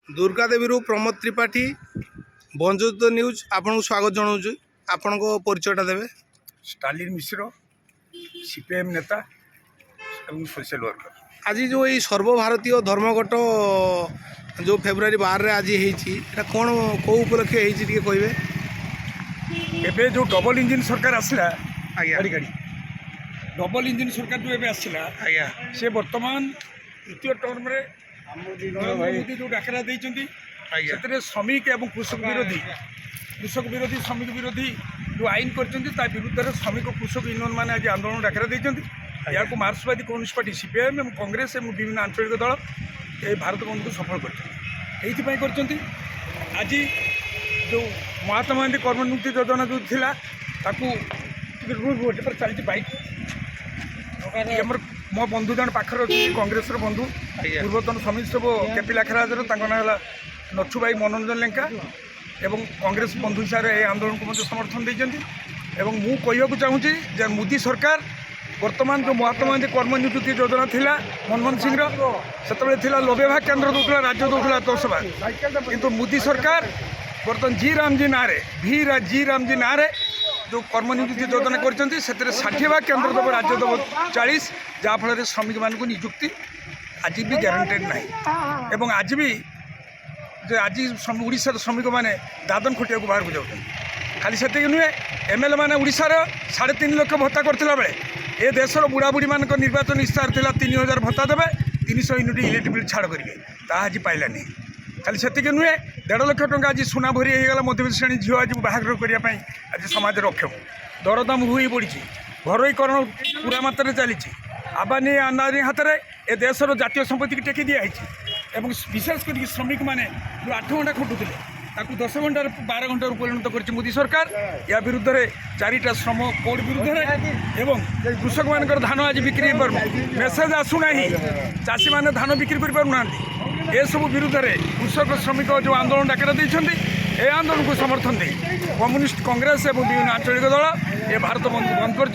Durgadevi Pramod Tripathi बंजुत्व news आपन को स्वागत जनाऊँ। आपण परिचयटा देवे। स्टालिन मिश्र सीपीएम नेता एवं सोशल वर्कर। आज जो ये सर्वभारतीय धर्मघट जो फेब्रुआरी 12 आज होता कौन कौ उपलक्षे कहे एबे जो डबल इंजिन सरकार आसला आज्ञा गाड़ी गाड़ी डबल इंजिन सरकार जो एबे आसला आज्ञा से वर्तमान तृतीय टर्म रे नरेंद्र मोदी जो डाकरा देइचंती से श्रमिक एवं कृषक विरोधी श्रमिक विरोधी जो आईन करचंती ता विरुद्ध रे श्रमिक कृषक यूनियन माने आज आंदोलन डाकरा देइचंती। या को मार्क्सवादी कम्युनिस्ट पार्टी सीपीएम एवं कांग्रेस एवं विभिन्न आंचलिक दल ये भारत बंद को सफल करचंती। आज जो महात्मा गांधी कर्मनियुक्ति योजना जो थिला ताकू पर चलती बाइक आमर मो बंधु जन पाखर अच्छे कांग्रेस बंधु पूर्वतन समिति सब केपी लाखराजर ना नथु भाई मनोरंजन लेंका एवं कांग्रेस बंधु हिसाब से आंदोलन को समर्थन देते। मु कहूँ चाहूँगी मोदी सरकार वर्तमान जो महात्मा गांधी कर्मनियुक्ति योजना थिला मनमोहन सिंह से लबे भाग केन्द्र दूसरा राज्य दूसरा 10 भाग किंतु मोदी सरकार बर्तमान जी रामजी नारे जो कर्मनियुक्ति योजना करछंती सेतरे 60 भाग केन्द्र देव राज्य देव 40 जहाँफल श्रमिक मान नियुक्ति आज भी ग्यारंटेड ना। एवं आज भी आज ओडिशा श्रमिक मैंने दादन खटिया को बाहर को जाऊँ खाली से नुहे एमएलए मैंने ओडिशार 3.5 लाख भत्ता करथिला बेले ए देशर बुढ़ा बुढ़ी मान निर्वाचन इस्तार था 3000 भत्ता देवे 300 यूनिट इलेक्ट्रिक बिल छाड़ करेंगे आज पाइलानी। खाली से नुहे 1.5 लाख टंका आज सुना भरी होगा मध्यबित्त श्रेणी झील आज बाहागर करने आज समाज अक्षम दरदाम हुई पड़ी घरोईकरण पूरा मात्रा चली आबानी आनानी हाथ में ए देशर जातीय संपत्ति की टेकी दिखाई एवं विशेषकर श्रमिक मैंने जो 8 घंटा खटुले 10 घंटा 12 घंटा परिणत कर मोदी सरकार या विरुद्ध में 4टा श्रम कोड विरुद्ध एवं कृषक मान धान आज बिक्री मेसेज आसूना चाषी मैंने धान बिक्री करना ए सब विरुद्ध में कृषक श्रमिक जो आंदोलन डाकरा देते ए आंदोलन को समर्थन दे कम्युनिस्ट कांग्रेस और विभिन्न आंचलिक दल ये भारत बंद कर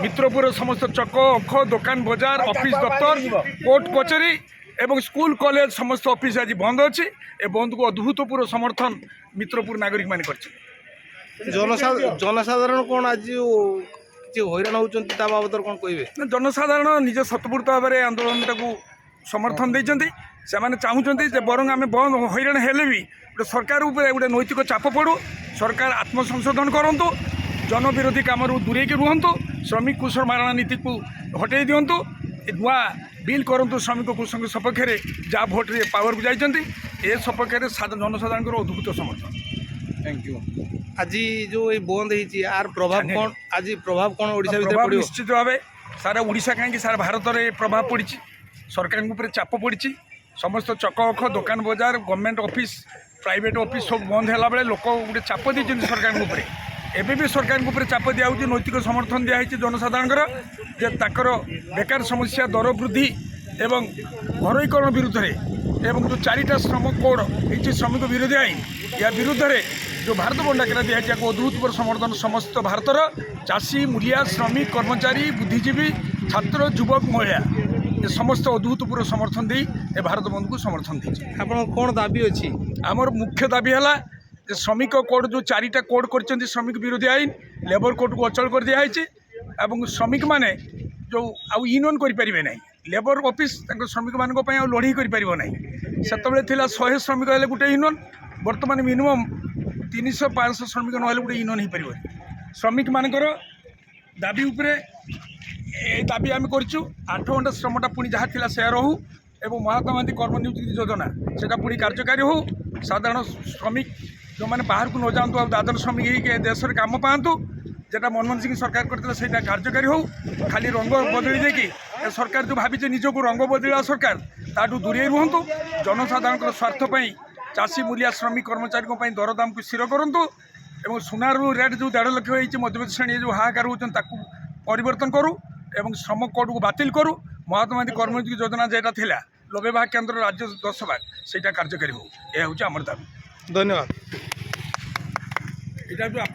मित्रपुर समस्त चक अख दुकान बजार ऑफिस दफ्तर कोर्ट कचेरी एवं स्कूल कॉलेज समस्त ऑफिस आज बंद अच्छी ए बंद को अभूतपूर्व समर्थन मित्रपुर नागरिक मान कर जनसाधारण कौन आज हैरान होती बाबद कौन कहे जनसाधारण निज स्वतःपूर्त भाव में आंदोलन को समर्थन देते से चाहूँगी बरं आम बंद हैरान हेले भी गोटे सरकार उपर गोटे नैतिक चाप पड़ू सरकार आत्मसंशोधन करूँ जन विरोधी कम दूरे रुहतु श्रमिक कुशल मारणा नीति को हटई दिंतु नुआ बिल करूँ श्रमिक कृषक सपक्ष जहाँ भोट रे पावर को जाइए ए सपक्ष जनसाधारण अद्भुत समर्थन। Thank you. आज जो ये बंद यार प्रभाव कौन आज प्रभाव कौन ओडिशा भीतर पड़ो निश्चित भाव सारा ओडिशा कहीं सारा भारत में प्रभाव पड़ी सरकार ऊपर चाप पड़ी समस्त चक अख दुकान बजार गवर्नमेंट ऑफिस प्राइवेट ऑफिस सब बंद है बेले लोक गोटे चाप देते सरकार उपर एबे भी सरकार उपर चाप दिया नैतिक समर्थन दिखाई जनसाधारण ताकर बेकार समस्या दर वृद्धि एवं घरोईकरण विरुद्ध में एवं जो 4टा श्रम कोड ये श्रमिक विरोधी आईन या विरुद्ध में जो भारत बंद डाकरा दिखाई अद्भुतपूर्व समर्थन समस्त भारतर चाषी मूलिया श्रमिक कर्मचारी बुद्धिजीवी छात्र युवक महिला समस्त अद्भुतपूर्व समर्थन दे ए भारत बंद को समर्थन दे। आपन कौन दाबी अच्छी आमर मुख्य दाबी है श्रमिक कोड जो 4टा कोड कर श्रमिक विरोधी आईन लेबर कोड को अचल कर दिखाई एवं श्रमिक माने जो आउ यूनियन करें ना लेबर ऑफिस श्रमिक मान लड़ाई करना से 100 श्रमिक है गोटे यूनियन बर्तमान मिनिमम 300-500 श्रमिक ना गोटे यूनियन हो पार श्रमिक मानकर दाबी उपरे दाबी आम कर 8 घंटा श्रमटा पुणी जहाँ थी से रहू एवं महात्मा गांधी कर्मनियुक्ति योजना से पुणी कार्यकारी हो साधारण श्रमिक जो मैंने बाहर को न जातु आ दादन श्रमिक देश में कम पातु जेटा मनमोहन सिंह सरकार करते से कार्यकारी हो खाली रंग बदली देकी सरकार जो भावी निजक रंग बदला सरकार ताठू दूरे रुहतु जनसाधारण स्वार्थपाई चाषी मूलिया श्रमिक कर्मचारी दरदाम को स्थिर करूँ एवं सुनार रेट जो 1.5 लाख होती मध्यबित्त श्रेणी जो हाहाकार होता परिवर्तन करूँ एवं श्रम कोड को बातिल करूँ महात्मा गांधी कर्मनियुक्ति योजना जेटा थिला 90 भाग केन्द्र राज्य 10 भाग से कार्यकारी हो यह हूँ आमर दाबी। धन्यवाद। यहाँ जो आप